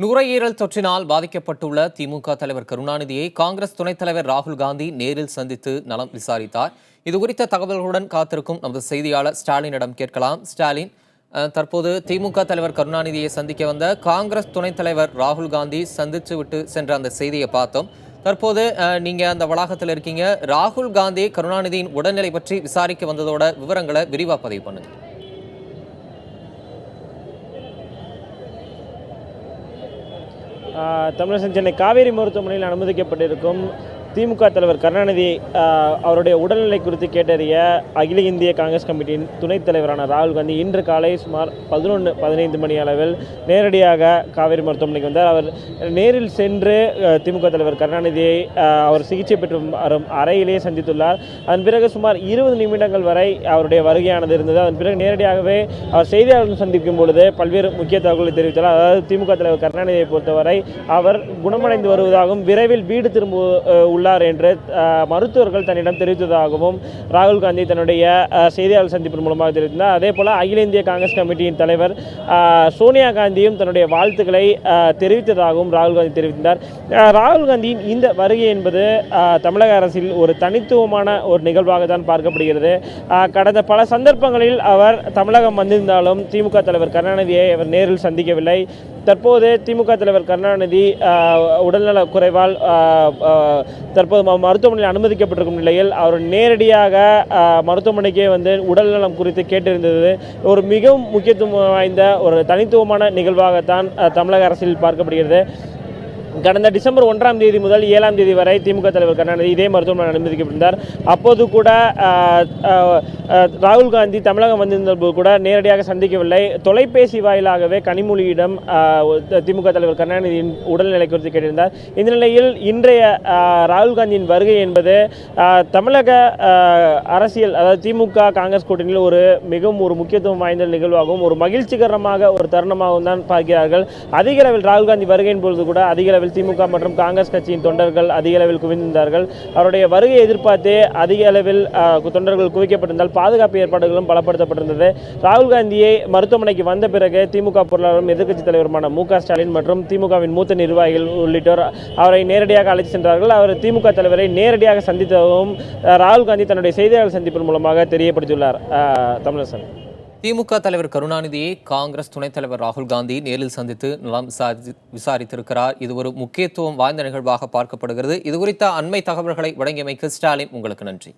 நுரையீரல் தொற்றினால் பாதிக்கப்பட்டுள்ள திமுக தலைவர் கருணாநிதியை காங்கிரஸ் துணைத் தலைவர் ராகுல் காந்தி நேரில் சந்தித்து நலம் விசாரித்தார். இதுகுறித்த தகவல்களுடன் காத்திருக்கும் நமது செய்தியாளர் ஸ்டாலினிடம் கேட்கலாம். ஸ்டாலின், தற்போது திமுக தலைவர் கருணாநிதியை சந்திக்க வந்த காங்கிரஸ் துணைத் தலைவர் ராகுல் காந்தி சந்தித்து விட்டு சென்ற அந்த செய்தியை பார்த்தோம். தற்போது நீங்க அந்த வளாகத்தில் இருக்கீங்க. ராகுல் காந்தி கருணாநிதியின் உடல்நிலை பற்றி விசாரிக்க வந்ததோட விவரங்களை விரிவா பதிவு பண்ணுங்க. தமிழரசன் சென்னை காவேரி மருத்துவமனையில் அனுமதிக்கப்பட்டிருக்கும் திமுக தலைவர் கருணாநிதி அவருடைய உடல்நிலை குறித்து கேட்டறிய அகில இந்திய காங்கிரஸ் கமிட்டியின் துணைத் தலைவரான ராகுல் காந்தி இன்று காலை சுமார் 11:15 மணி அளவில் நேரடியாக காவேரி மருத்துவமனைக்கு வந்தார். அவர் நேரில் சென்று திமுக தலைவர் கருணாநிதியை அவர் சிகிச்சை பெற்று வரும் அறையிலேயே சந்தித்துள்ளார். அதன் பிறகு சுமார் 20 நிமிடங்கள் வரை அவருடைய வருகையானது இருந்தது. அதன் பிறகு நேரடியாகவே அவர் செய்தியாளர்கள் சந்திக்கும் பொழுது பல்வேறு முக்கிய தகவல்களை தெரிவித்தார். அதாவது திமுக தலைவர் கருணாநிதியை பொறுத்தவரை அவர் குணமடைந்து வருவதாகவும் விரைவில் வீடு திரும்ப என்று மருத்துவர்கள் தன்னிடம் தெரிவித்ததாகவும் ராகுல் காந்தி தன்னுடைய செய்தியாளர் சந்திப்பின் மூலமாக தெரிவித்தார். அதே போல அகில இந்திய காங்கிரஸ் கமிட்டியின் தலைவர் சோனியா காந்தியும் தன்னுடைய வாழ்த்துக்களை தெரிவித்ததாகவும் ராகுல் காந்தி தெரிவித்தார். ராகுல் காந்தியின் இந்த வருகை என்பது தமிழக அரசில் ஒரு தனித்துவமான ஒரு நிகழ்வாக தான் பார்க்கப்படுகிறது. கடந்த பல சந்தர்ப்பங்களில் அவர் தமிழகம் வந்திருந்தாலும் திமுக தலைவர் கருணாநிதியை அவர் நேரில் சந்திக்கவில்லை. தற்போது திமுக தலைவர் கருணாநிதி உடல்நல குறைவால் தற்போது மருத்துவமனையில் அனுமதிக்கப்பட்டிருக்கும் நிலையில் அவர் நேரடியாக மருத்துவமனைக்கே வந்து உடல்நலம் குறித்து கேட்டிருந்தது ஒரு மிகவும் முக்கியத்துவம் வாய்ந்த ஒரு தனித்துவமான நிகழ்வாகத்தான் தமிழக அரசில் பார்க்கப்படுகிறது. கடந்த டிசம்பர் 1ஆம் தேதி முதல் 7ஆம் தேதி வரை திமுக தலைவர் கருணாநிதி இதே மருத்துவமனை அனுமதிக்கப்பட்டிருந்தார். அப்போது கூட ராகுல் காந்தி தமிழகம் வந்திருந்த போது கூட நேரடியாக சந்திக்கவில்லை. தொலைபேசி வாயிலாகவே கனிமொழியிடம் திமுக தலைவர் கருணாநிதியின் உடல்நிலை குறித்து கேட்டிருந்தார். இந்த நிலையில் இன்றைய ராகுல் காந்தியின் வருகை என்பது தமிழக அரசியல், அதாவது திமுக காங்கிரஸ் கூட்டணியில் மிகவும் ஒரு முக்கியத்துவம் வாய்ந்த நிகழ்வாகவும் ஒரு மகிழ்ச்சிகரமாக ஒரு தருணமாகவும் தான் பார்க்கிறார்கள். அதிக அளவில் ராகுல் காந்தி வருகையின் பொழுது கூட அதிக அளவில் திமுக மற்றும் காங்கிரஸ் கட்சியின் தொண்டர்கள் அதிக அளவில் குவிந்திருந்தார்கள். அவருடைய வருகையை எதிர்பார்த்தே அதிக அளவில் தொண்டர்கள் குவிக்கப்பட்டிருந்தால் பாதுகாப்பு ஏற்பாடுகளும் பலப்படுத்தப்பட்டிருந்தது. ராகுல் காந்தியை மருத்துவமனைக்கு வந்த பிறகு திமுக பொருளாளரும் எதிர்க்கட்சித் தலைவருமான மு.க. ஸ்டாலின் மற்றும் திமுகவின் மூத்த நிர்வாகிகள் உள்ளிட்டோர் அவரை நேரடியாக அழைத்து சென்றார்கள். அவர் திமுக தலைவரை நேரடியாக சந்தித்ததும் ராகுல் காந்தி தன்னுடைய செய்தியாளர் சந்திப்பின் மூலமாக தெரியப்படுத்தியுள்ளார். தமிழரசன், திமுக தலைவர் கருணாநிதியை காங்கிரஸ் துணைத் தலைவர் ராகுல் காந்தி நேரில் சந்தித்து நலம் விசாரித்திருக்கிறார். இது ஒரு முக்கியத்துவம் வாய்ந்த நிகழ்வாக பார்க்கப்படுகிறது. இது குறித்த அண்மை தகவல்களை வழங்கியமைக்கு ஸ்டாலின் உங்களுக்கு நன்றி.